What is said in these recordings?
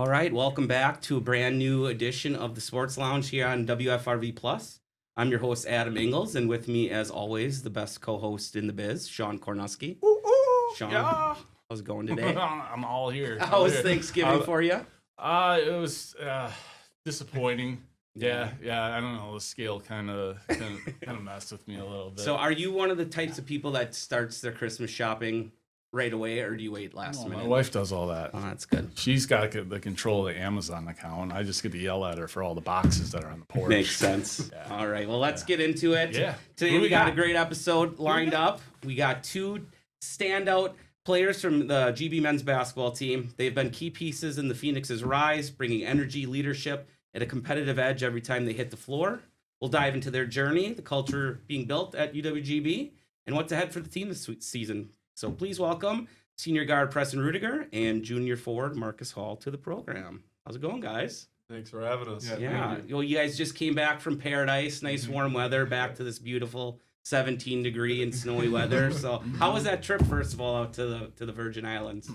All right, welcome back to a brand new edition of the Sports Lounge here on WFRV Plus. I'm your host, Adam Ingles, and with me, as always, the best co-host in the biz, Sean Kornuski. Sean, Yeah. how's it going today? I'm all here. How was Thanksgiving for you? It was disappointing. Yeah. I don't know. The scale kind of messed with me a little bit. So, are you one of the types of people that starts their Christmas shopping right away, or do you wait last minute? My wife does all that. Oh, that's good. She's got the control of the Amazon account. I just get to yell at her for all the boxes that are on the porch. Makes sense. Yeah. All right, well, let's get into it. Yeah. Today we got a great episode lined up. We got two standout players from the GB men's basketball team. They've been key pieces in the Phoenix's rise, bringing energy, leadership, and a competitive edge every time they hit the floor. We'll dive into their journey, the culture being built at UWGB, and what's ahead for the team this season. So please welcome senior guard Preston Ruediger and junior forward Marcus Hall to the program. How's it going, guys? Thanks for having us. Yeah. Well, you guys just came back from paradise, nice warm weather, back to this beautiful 17-degree and snowy weather. So how was that trip, first of all, out to the Virgin Islands?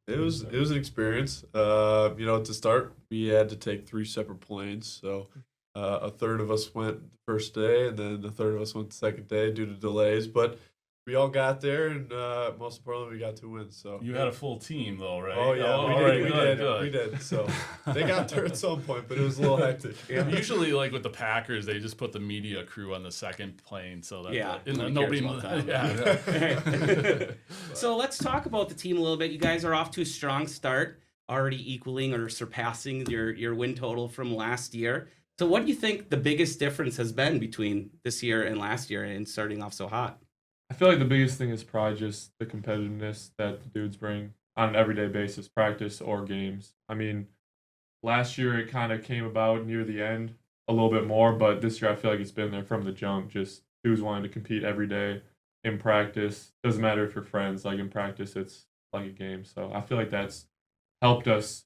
It was an experience. To start, we had to take 3 separate planes. So a third of us went the first day, and then a third of us went the second day due to delays. But we all got there, and most importantly, we got 2 wins. So You had a full team, though, right? Oh yeah, we did. So they got there at some point, but it was a little hectic. Yeah. Usually, like with the Packers, they just put the media crew on the second plane, so that nobody nobody. cares about that. So let's talk about the team a little bit. You guys are off to a strong start, already equaling or surpassing your win total from last year. So what do you think the biggest difference has been between this year and last year and starting off so hot? I feel like the biggest thing is probably just the competitiveness that the dudes bring on an everyday basis, practice or games. I mean, last year it kind of came about near the end a little bit more, but this year I feel like it's been there from the jump. Just dudes wanting to compete every day in practice. Doesn't matter if you're friends, like in practice, it's like a game. So I feel like that's helped us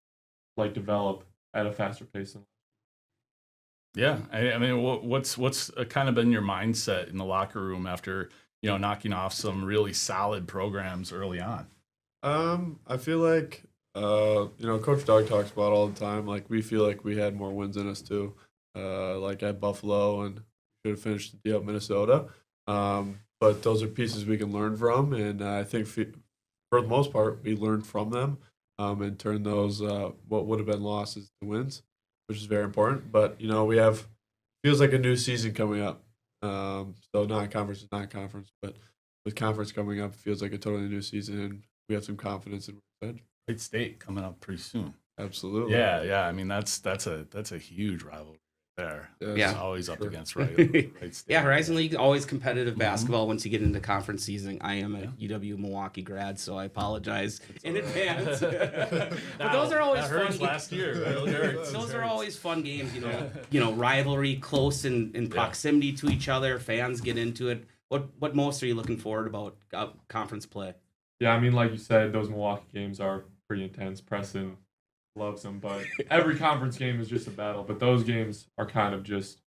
like develop at a faster pace. Yeah, I mean, what's kind of been your mindset in the locker room after knocking off some really solid programs early on? I feel like Coach Doug talks about all the time. Like we feel like we had more wins in us too. Like at Buffalo, and should have finished the deal at Minnesota. But those are pieces we can learn from, and I think for the most part we learned from them and turned those what would have been losses to wins, which is very important. But we have feels like a new season coming up. So non-conference is non-conference, but with conference coming up, it feels like a totally new season, and we have some confidence in Wright State coming up pretty soon. Absolutely. Yeah. I mean, that's a huge rivalry there. Yeah. It's always up against Wright State. Yeah, Horizon League, always competitive basketball once you get into conference season. I am a UW Milwaukee grad, so I apologize in advance. But those are always fun. Last year. Those are always fun games, rivalry, close in proximity to each other. Fans get into it. What most are you looking forward about conference play? Yeah, I mean, like you said, those Milwaukee games are pretty intense. Preston loves them, but every conference game is just a battle. But those games are kind of just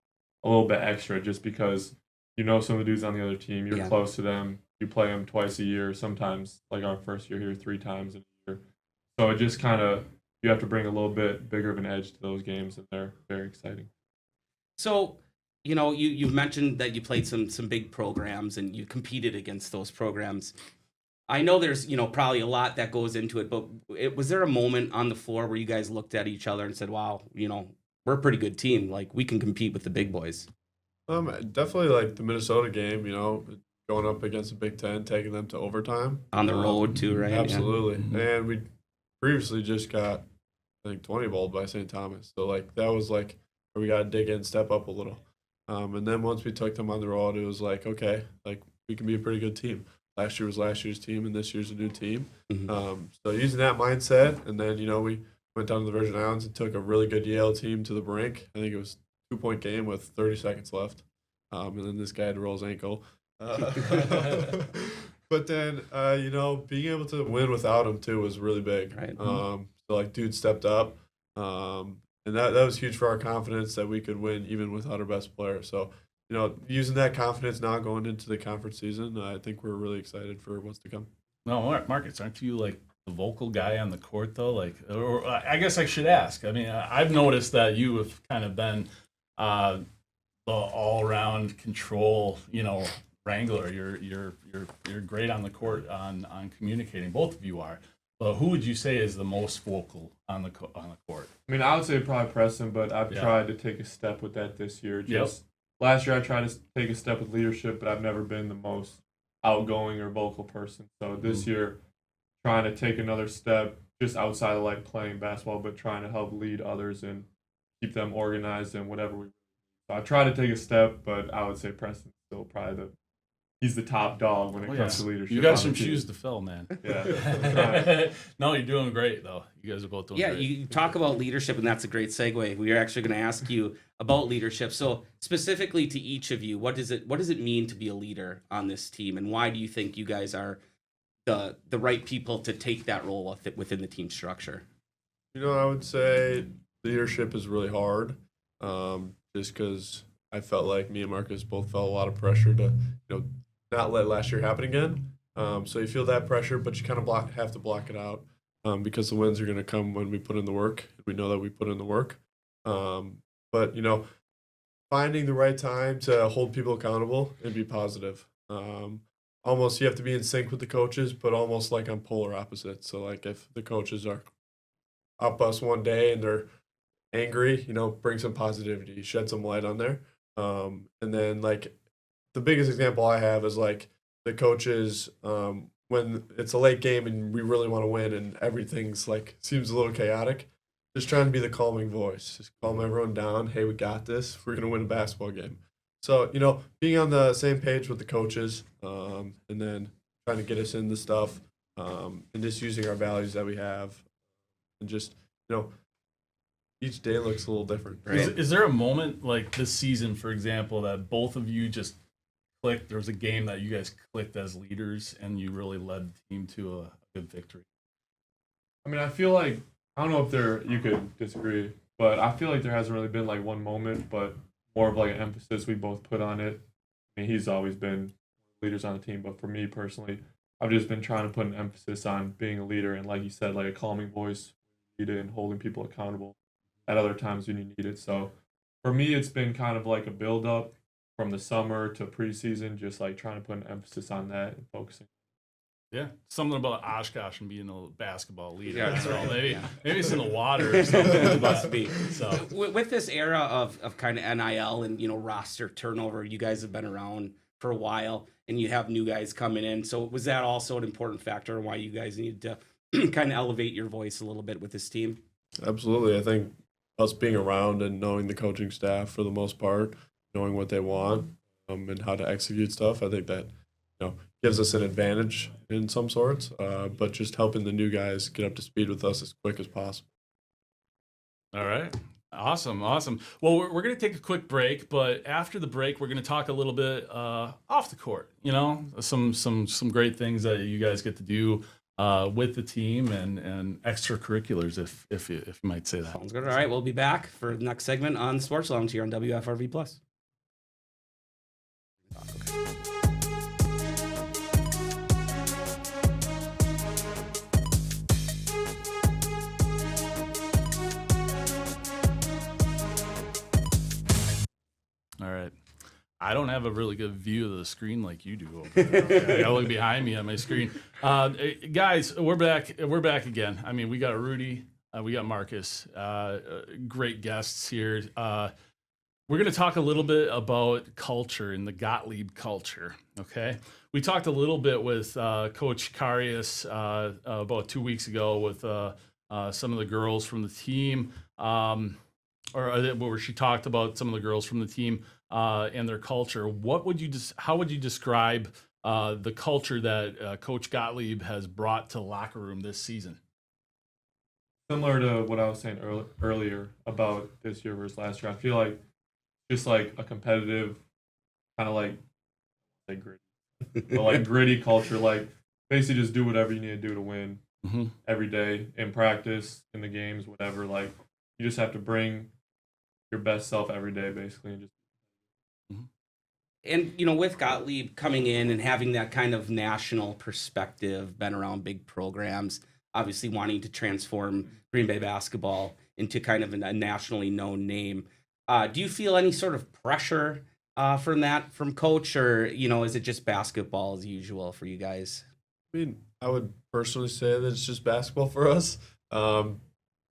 a little bit extra just because some of the dudes on the other team, you're close to them, you play them twice a year, sometimes like our first year here 3 times in a year. So it just kind of, you have to bring a little bit bigger of an edge to those games, and they're very exciting. So, you've mentioned that you played some big programs and you competed against those programs. I know there's, probably a lot that goes into it, but was there a moment on the floor where you guys looked at each other and said, wow, we're a pretty good team. Like, we can compete with the big boys? Definitely like the Minnesota game, going up against the Big Ten, taking them to overtime. On the road, too, right? Absolutely. Yeah. And we previously just got, I think, 20 bowled by St. Thomas. So, that was, where we got to dig in, step up a little. And then once we took them on the road, it was okay, we can be a pretty good team. Last year was last year's team, and this year's a new team. Mm-hmm. So using that mindset, and then, we went down to the Virgin Islands and took a really good Yale team to the brink. I think it was a 2-point game with 30 seconds left. And then this guy had to roll his ankle. But then, being able to win without him, too, was really big. Right. So, dude stepped up. And that was huge for our confidence that we could win even without our best player. So, using that confidence now going into the conference season, I think we're really excited for what's to come. No, Marcus, aren't you the vocal guy on the court though? Like, or I guess I should ask. I mean, I've noticed that you have kind of been the all-around control, wrangler. You're great on the court on communicating. Both of you are. But who would you say is the most vocal on the court? I mean, I would say probably Preston, but I've tried to take a step with that this year. Last year I tried to take a step with leadership, but I've never been the most outgoing or vocal person. So this year, trying to take another step just outside of like playing basketball, but trying to help lead others and keep them organized and whatever we. So I try to take a step, but I would say Preston's still probably he's the top dog when it comes to leadership. You got some shoes to fill, man. Yeah. No, you're doing great though. You guys are both doing great. You talk about leadership, and that's a great segue. We are actually going to ask you about leadership. So specifically to each of you, what does it mean to be a leader on this team, and why do you think you guys are the right people to take that role within the team structure? I would say leadership is really hard, just because I felt like me and Marcus both felt a lot of pressure to, not let last year happen again. So you feel that pressure, but you kind of have to block it out, because the wins are going to come when we put in the work. We know that we put in the work. But, finding the right time to hold people accountable and be positive. Almost you have to be in sync with the coaches, but almost like on polar opposites. So like if the coaches are up us one day and they're angry, bring some positivity, shed some light on there. And then like the biggest example I have is like the coaches, when it's a late game and we really want to win and everything's like seems a little chaotic, just trying to be the calming voice, just calm everyone down. Hey, we got this. We're gonna win a basketball game. So being on the same page with the coaches, and then trying to get us into stuff, and just using our values that we have, and just each day looks a little different. Right? Is there a moment like this season, for example, that both of you just clicked? There was a game that you guys clicked as leaders and you really led the team to a good victory. I mean, I feel like, I don't know if you could disagree, but I feel like there hasn't really been like one moment, but more of like an emphasis we both put on it. I mean, he's always been leaders on the team, but for me personally, I've just been trying to put an emphasis on being a leader and, like you said, like a calming voice, and holding people accountable at other times when you need it. So for me, it's been kind of like a build up from the summer to preseason, just like trying to put an emphasis on that and focusing. Yeah, something about Oshkosh and being a basketball leader. Yeah, so right. maybe it's in the water or something. It must be. So with this era of kind of NIL and roster turnover, you guys have been around for a while, and you have new guys coming in. So was that also an important factor in why you guys needed to kind of elevate your voice a little bit with this team? Absolutely. I think us being around and knowing the coaching staff for the most part, knowing what they want, and how to execute stuff, I think that gives us an advantage in some sorts, but just helping the new guys get up to speed with us as quick as possible. All right. Awesome. Well, we're going to take a quick break, but after the break, we're going to talk a little bit off the court. Some great things that you guys get to do with the team and extracurriculars, if you might say that. Sounds good. All right, we'll be back for the next segment on Sports Lounge here on WFRV Plus. All right. I don't have a really good view of the screen like you do over there. Okay? I gotta look behind me on my screen. Guys, we're back. We're back again. I mean, we got Rudy, we got Marcus, great guests here. We're going to talk a little bit about culture and the Gottlieb culture. Okay, we talked a little bit with Coach Karius about 2 weeks ago with some of the girls from the team, where she talked about some of the girls from the team and their culture. How would you describe the culture that Coach Gottlieb has brought to the locker room this season? Similar to what I was saying earlier about this year versus last year, I feel like just like a competitive kind of like gritty, but like gritty culture, like basically just do whatever you need to do to win every day in practice, in the games, whatever. Like you just have to bring your best self every day, basically, and just. And, with Gottlieb coming in and having that kind of national perspective, been around big programs, obviously wanting to transform Green Bay basketball into kind of a nationally known name. Do you feel any sort of pressure from coach, or is it just basketball as usual for you guys? I mean, I would personally say that it's just basketball for us.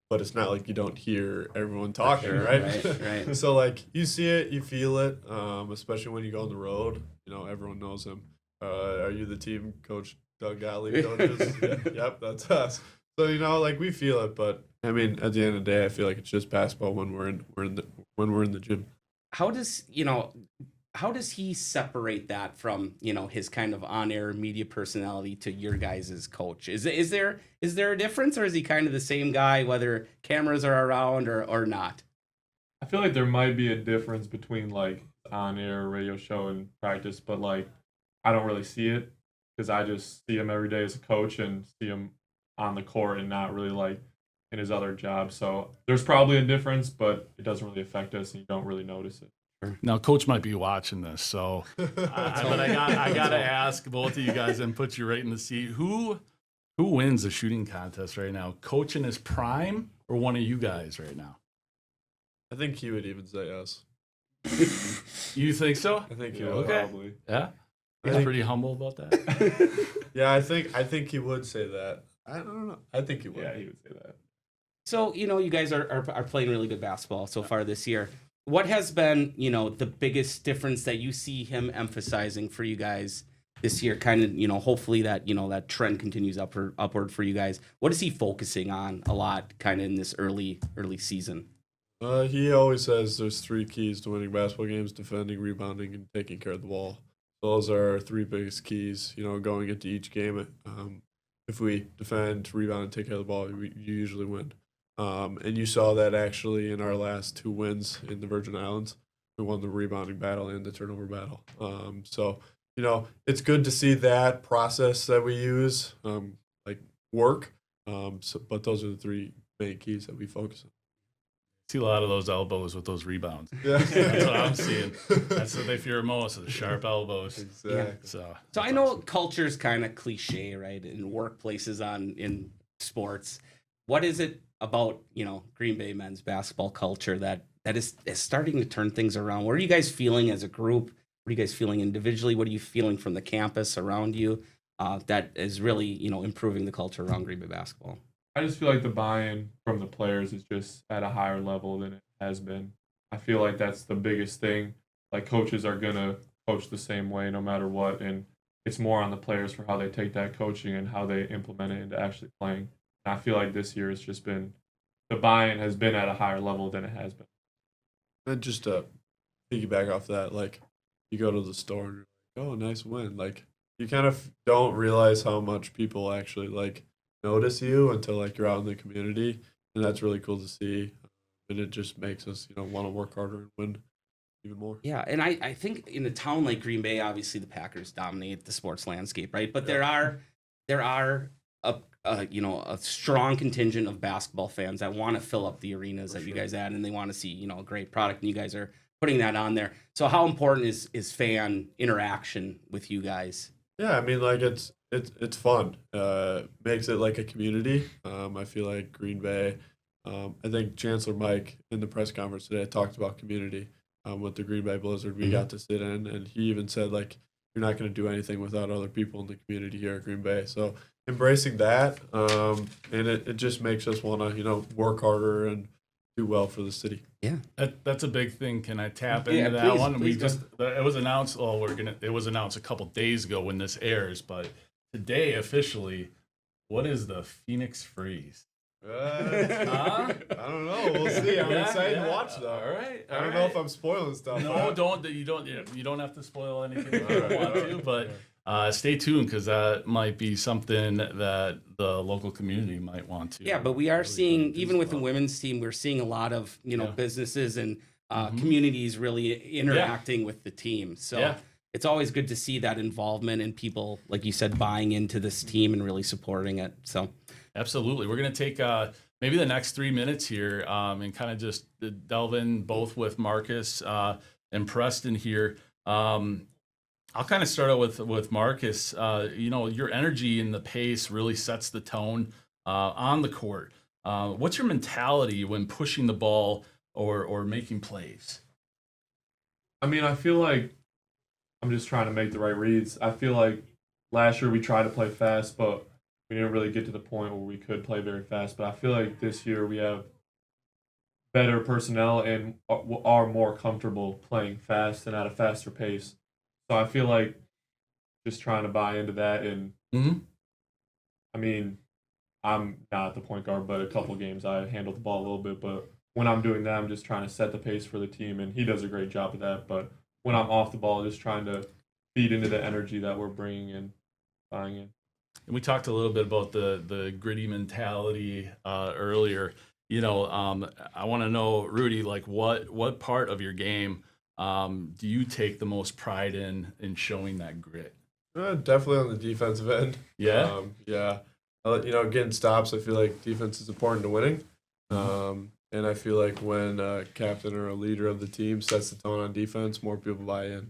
But it's not like you don't hear everyone talking, Sure, right? right. So like you see it, you feel it, especially when you go on the road. Everyone knows him. Are you the team coach Doug Gottlieb coaches? Yep, that's us. So like we feel it, but I mean, at the end of the day, I feel like it's just basketball when we're in the gym. How does he separate that from his kind of on-air media personality to your guys' coach? Is there a difference, or is he kind of the same guy whether cameras are around or not? I feel like there might be a difference between like on-air radio show and practice, but like I don't really see it because I just see him every day as a coach and see him on the court and not really like in his other job. So there's probably a difference, but it doesn't really affect us and you don't really notice it. Now, Coach might be watching this, so but I gotta ask both of you guys and put you right in the seat. Who wins the shooting contest right now? Coach in his prime, or one of you guys right now? I think he would even say us. You think so? I think he Yeah, would. probably. Yeah, he's pretty humble about that. Yeah, I think he would say that. I don't know. I think he would. Yeah, he would say that. So you guys are playing really good basketball so far this year. What has been the biggest difference that you see him emphasizing for you guys this year? Kind of hopefully that that trend continues upward for you guys. What is he focusing on a lot kind of in this early season? He always says there's 3 keys to winning basketball games: defending, rebounding, and taking care of the ball. Those are our 3 biggest keys, going into each game. If we defend, rebound, and take care of the ball, you usually win. And you saw that actually in our last 2 wins in the Virgin Islands. We won the rebounding battle and the turnover battle. So, it's good to see that process that we use, work. But those are the 3 main keys that we focus on. See a lot of those elbows with those rebounds. Yeah. That's what I'm seeing. That's what they fear most, the sharp elbows. Exactly. Yeah. So I know culture's kind of cliche, right? In workplaces, in sports. What is it about Green Bay men's basketball culture that is starting to turn things around? What are you guys feeling as a group? What are you guys feeling individually? What are you feeling from the campus around you that is really improving the culture around Green Bay basketball? I just feel like the buy-in from the players is just at a higher level than it has been. I feel like that's the biggest thing. Like coaches are gonna coach the same way no matter what, and it's more on the players for how they take that coaching and how they implement it into actually playing. And I feel like this year it's just been the buy-in has been at a higher level than it has been. And just to piggyback off that, like you go to the store and you're like, oh, nice win. Like you kind of don't realize how much people actually notice you until you're out in the community, and that's really cool to see. And it just makes us want to work harder and win even more. Yeah, and I think in a town like Green Bay, obviously the Packers dominate the sports landscape, right? But there are a strong contingent of basketball fans that want to fill up the arenas that you guys add, and they want to see a great product, and you guys are putting that on there. So how important is fan interaction with you guys? Yeah, I mean, it's fun. Makes it like a community. I feel like Green Bay. I think Chancellor Mike in the press conference today talked about community with the Green Bay Blizzard. We got to sit in, and he even said you're not going to do anything without other people in the community here at Green Bay. So embracing that, and it just makes us want to work harder and do well for the city. Yeah, that's a big thing. Can I tap into that please, one? please It was announced. It was announced a couple days ago when this airs, but today officially, what is the Phoenix Freeze? I don't know. We'll see. I'm excited to watch though. All right. I don't know if I'm spoiling stuff. No, you don't have to spoil anything if you don't want to, but stay tuned because that might be something that the local community might want to. Yeah, but we are seeing, even with the women's team, we're seeing a lot of businesses and communities really interacting with the team. So it's always good to see that involvement and people, like you said, buying into this team and really supporting it. So absolutely, we're gonna take maybe the next 3 minutes here and kind of just delve in both with Marcus and Preston here. I'll kind of start out with Marcus. Your energy and the pace really sets the tone on the court. What's your mentality when pushing the ball or making plays? I mean, I feel like I'm just trying to make the right reads. I feel like last year we tried to play fast, but we didn't really get to the point where we could play very fast. But I feel like this year we have better personnel and are more comfortable playing fast and at a faster pace. So I feel like just trying to buy into that. And I mean, I'm not the point guard, but a couple games I handled the ball a little bit. But when I'm doing that, I'm just trying to set the pace for the team, and he does a great job of that. But when I'm off the ball, just trying to feed into the energy that we're bringing and buying in. And we talked a little bit about the gritty mentality earlier. You know, I want to know, Rudy, like what part of your game do you take the most pride in showing that grit? Definitely on the defensive end. Yeah? Yeah. Getting stops, I feel like defense is important to winning. And I feel like when a captain or a leader of the team sets the tone on defense, more people buy in.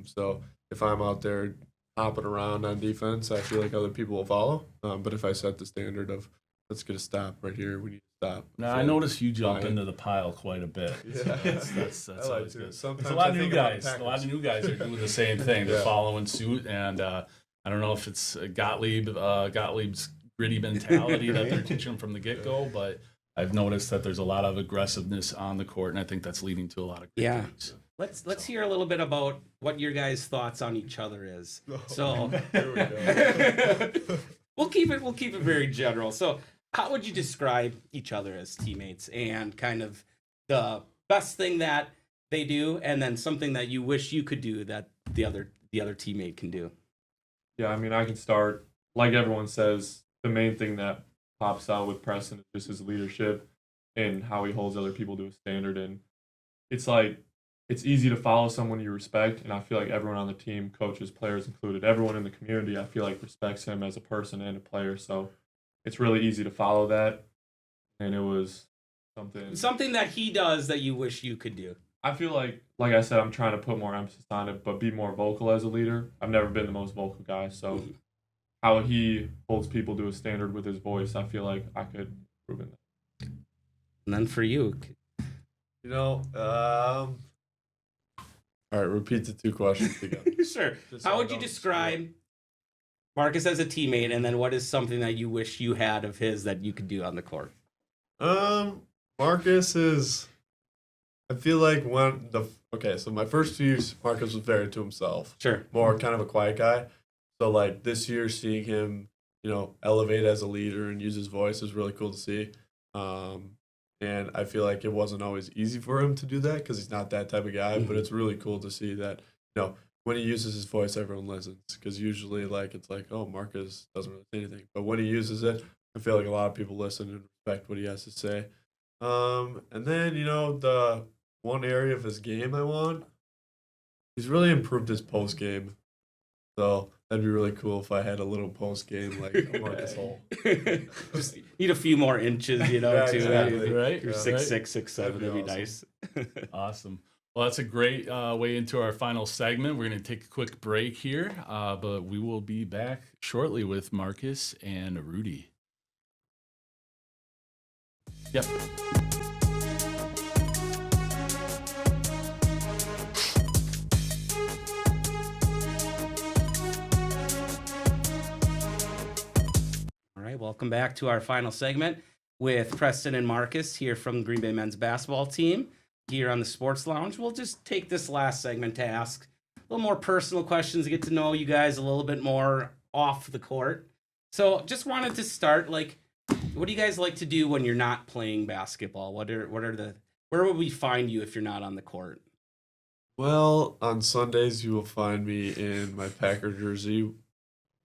So if I'm out there hopping around on defense, I feel like other people will follow. But if I set the standard of, let's get a stop right here, we need to stop. Now, I notice you jump into the pile quite a bit. Yeah. That's I like always to. good. Sometimes There's a lot of I new think about guys. Packers. A lot of new guys are doing the same thing. They're Yeah. following suit, and I don't know if it's Gottlieb's gritty mentality that they're teaching from the get-go, but I've noticed that there's a lot of aggressiveness on the court, and I think that's leading to a lot of great games. Let's hear a little bit about what your guys' thoughts on each other is. So Here we go. we'll keep it very general. So how would you describe each other as teammates and kind of the best thing that they do, and then something that you wish you could do that the other teammate can do? Yeah, I mean, I can start. Like everyone says, the main thing that pops out with Preston is just his leadership and how he holds other people to a standard. And it's like, it's easy to follow someone you respect. And I feel like everyone on the team, coaches, players included, everyone in the community, I feel like respects him as a person and a player. So it's really easy to follow that. And it was Something that he does that you wish you could do. I feel like I said, I'm trying to put more emphasis on it, but be more vocal as a leader. I've never been the most vocal guy, so how he holds people to a standard with his voice, I feel like I could improve in that. And then for you, All right, repeat the two questions together. sure. Just How so would I you don't describe Marcus as a teammate, and then what is something that you wish you had of his that you could do on the court? Marcus is. I feel like so my first 2 years, Marcus was very to himself. Sure. More kind of a quiet guy. So like this year, seeing him, elevate as a leader and use his voice is really cool to see. And I feel like it wasn't always easy for him to do that because he's not that type of guy. But it's really cool to see that, when he uses his voice, everyone listens. Because usually, it's like, oh, Marcus doesn't really say anything. But when he uses it, I feel like a lot of people listen and respect what he has to say. And then, the one area of his game I want, he's really improved his post game. So that'd be really cool if I had a little post game like a Marcus Hole. Just need a few more inches, Yeah, too. exactly. Right? You're Yeah. 6'6", 6'7". That'd be That'd be awesome. nice. Awesome. Well, that's a great way into our final segment. We're going to take a quick break here, but we will be back shortly with Marcus and Rudy. Yep. All right, welcome back to our final segment with Preston and Marcus here from the Green Bay men's basketball team here on the Sports Lounge. We'll just take this last segment to ask a little more personal questions, get to know you guys a little bit more off the court. So just wanted to start, what do you guys like to do when you're not playing basketball? Where would we find you if you're not on the court? Well, on Sundays, you will find me in my Packer jersey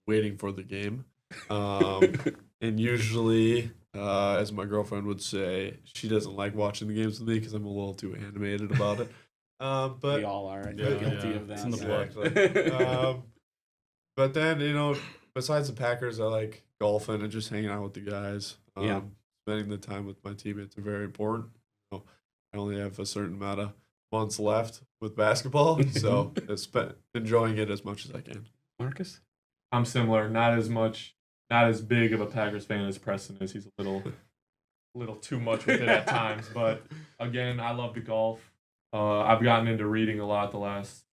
waiting for the game. And usually, as my girlfriend would say, she doesn't like watching the games with me because I'm a little too animated about it. But We all are. I'm Yeah, guilty yeah. of that. It's in the blood. But then, besides the Packers, I like golfing and just hanging out with the guys. Yeah. Spending the time with my teammates are very important. I only have a certain amount of months left with basketball, so enjoying it as much as I can. Marcus? I'm similar, not as much not as big of a Packers fan as Preston is. He's a little too much with it at times. But again, I love the golf. I've gotten into reading a lot the last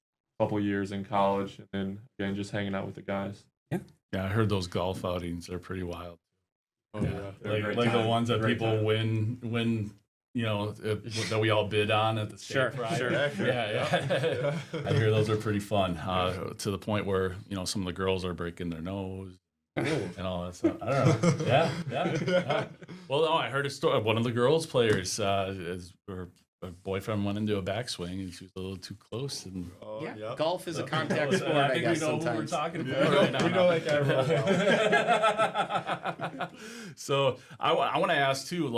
couple years in college, and then again just hanging out with the guys. Yeah, I heard those golf outings are pretty wild. Oh, yeah. Like the ones that people win, that we all bid on at the state prize. Sure. Yeah. I hear those are pretty fun. To the point where some of the girls are breaking their nose and all that stuff. I don't know. Yeah. Well, no, I heard a story. One of the girls players, her boyfriend went into a backswing and she was a little too close. And golf is a contact sport. I guess we know sometimes. who we're talking about. We know that guy real well. So I want to ask too,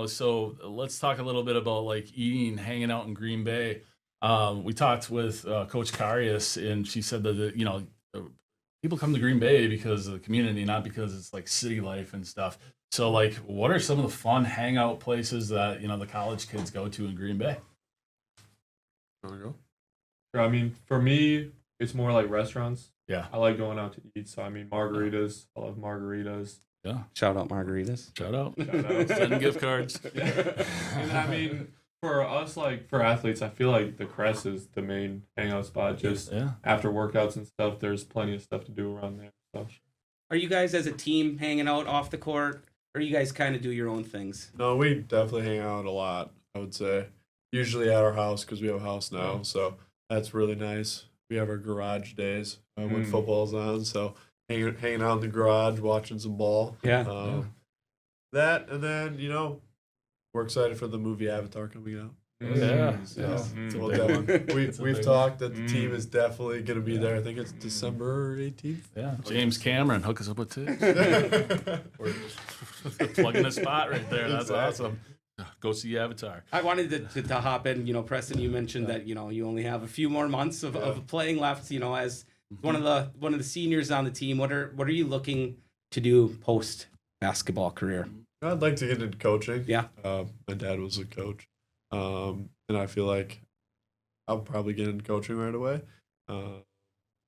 so let's talk a little bit about eating, hanging out in Green Bay. We talked with Coach Karius, and she said that people come to Green Bay because of the community, not because it's city life and stuff. So what are some of the fun hangout places that the college kids go to in Green Bay? You want to go? I mean, for me, it's more like restaurants. Yeah. I like going out to eat. So, I mean, margaritas. I love margaritas. Yeah. Shout out margaritas. Shout out. Send gift cards. And I mean, for us, for athletes, I feel like the Crest is the main hangout spot. Just after workouts and stuff, there's plenty of stuff to do around there. So. Are you guys as a team hanging out off the court, or you guys kind of do your own things? No, we definitely hang out a lot, I would say. Usually at our house because we have a house now, so that's really nice. We have our garage days when football's on, so hanging out in the garage, watching some ball. That, and then, we're excited for the movie Avatar coming out. We've talked that the team is definitely going to be there. I think it's December 18th. Yeah, James Cameron, hook us up with tickets. We're plugging a spot right there. That's awesome. Go see Avatar. I wanted to hop in. Preston, you mentioned that you only have a few more months of playing left. As one of the seniors on the team, what are you looking to do post basketball career? I'd like to get into coaching. Yeah. My dad was a coach. And I feel like I'll probably get into coaching right away. And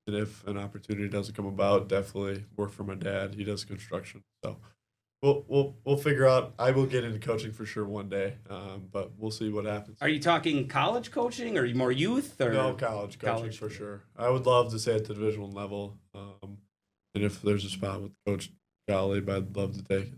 if an opportunity doesn't come about, definitely work for my dad. He does construction. So we'll figure out. I will get into coaching for sure one day, but we'll see what happens. Are you talking college coaching or more youth? Or? No, college coaching for sure. I would love to stay at the Division I level. And if there's a spot with Coach Gottlieb, I'd love to take it.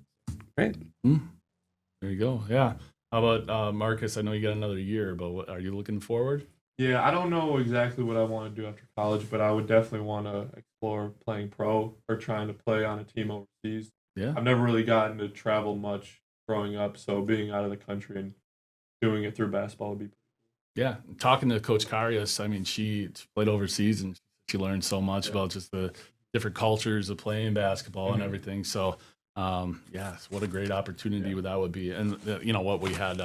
Great. There you go. Yeah. How about Marcus? I know you got another year, but what, are you looking forward? Yeah, I don't know exactly what I want to do after college, but I would definitely want to explore playing pro or trying to play on a team overseas. Yeah. I've never really gotten to travel much growing up, so being out of the country and doing it through basketball would be pretty cool. Yeah. Talking to Coach Karius, I mean, she played overseas and she learned so much about just the different cultures of playing basketball and everything. So, yes, what a great opportunity that would be. And what we had,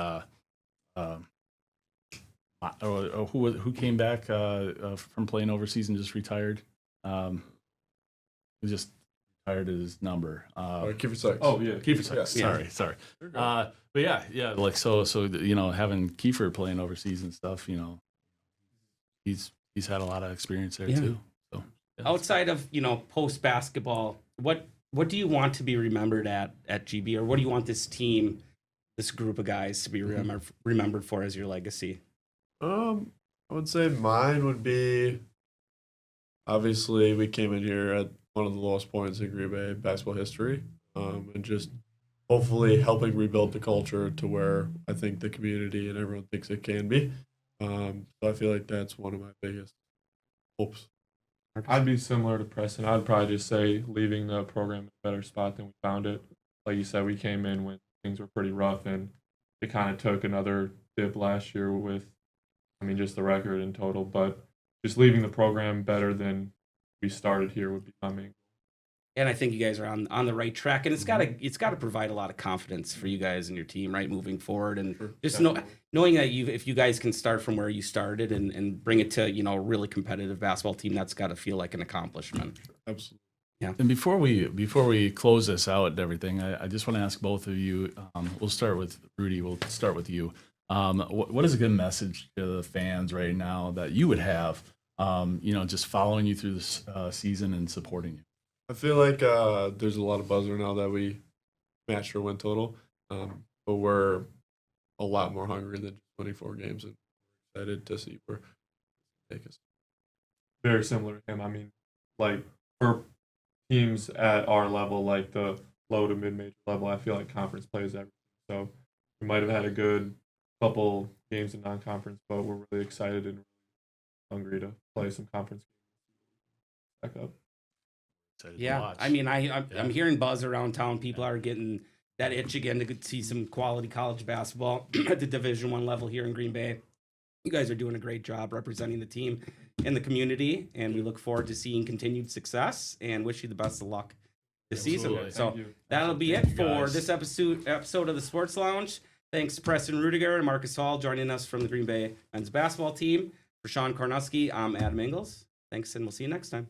who came back from playing overseas and just retired? He just retired his number. Kiefer Sykes. Oh yeah, Kiefer Sykes. Sorry. But yeah, so having Kiefer playing overseas and stuff, he's had a lot of experience there too. So outside of post basketball, what do you want to be remembered at GB, or what do you want this team, this group of guys, to be remembered for as your legacy? I would say mine would be, obviously we came in here at one of the lowest points in Green Bay basketball history, and just hopefully helping rebuild the culture to where I think the community and everyone thinks it can be. So I feel like that's one of my biggest hopes. I'd be similar to Preston. I'd probably just say leaving the program in a better spot than we found it. Like you said, we came in when things were pretty rough, and it kind of took another dip last year with, just the record in total. But just leaving the program better than we started here would be my main goal. And I think you guys are on the right track, and it's got to provide a lot of confidence for you guys and your team, right, moving forward, and just knowing that if you guys can start from where you started and bring it to a really competitive basketball team, that's got to feel like an accomplishment. Absolutely. Yeah. And before we close this out and everything, I just want to ask both of you. We'll start with Rudy. We'll start with you. What is a good message to the fans right now that you would have? Just following you through this season and supporting you. I feel like there's a lot of buzz right now that we matched our win total, but we're a lot more hungry than 24 games and excited to see where they take us. Very similar to him. I mean, like for teams at our level, like the low to mid major level, I feel like conference play is everything. So we might have had a good couple games in non-conference, but we're really excited and hungry to play some conference games back up. Excited to Yeah, watch. I mean, I'm hearing buzz around town. People are getting that itch again to see some quality college basketball at the Division I level here in Green Bay. You guys are doing a great job representing the team in the community, and we look forward to seeing continued success and wish you the best of luck this season. Absolutely. So Thank you. that'll be Thank it you, for guys. this episode of the Sports Lounge. Thanks to Preston Ruediger and Marcus Hall joining us from the Green Bay men's basketball team. For Sean Kornuski, I'm Adam Ingles. Thanks, and we'll see you next time.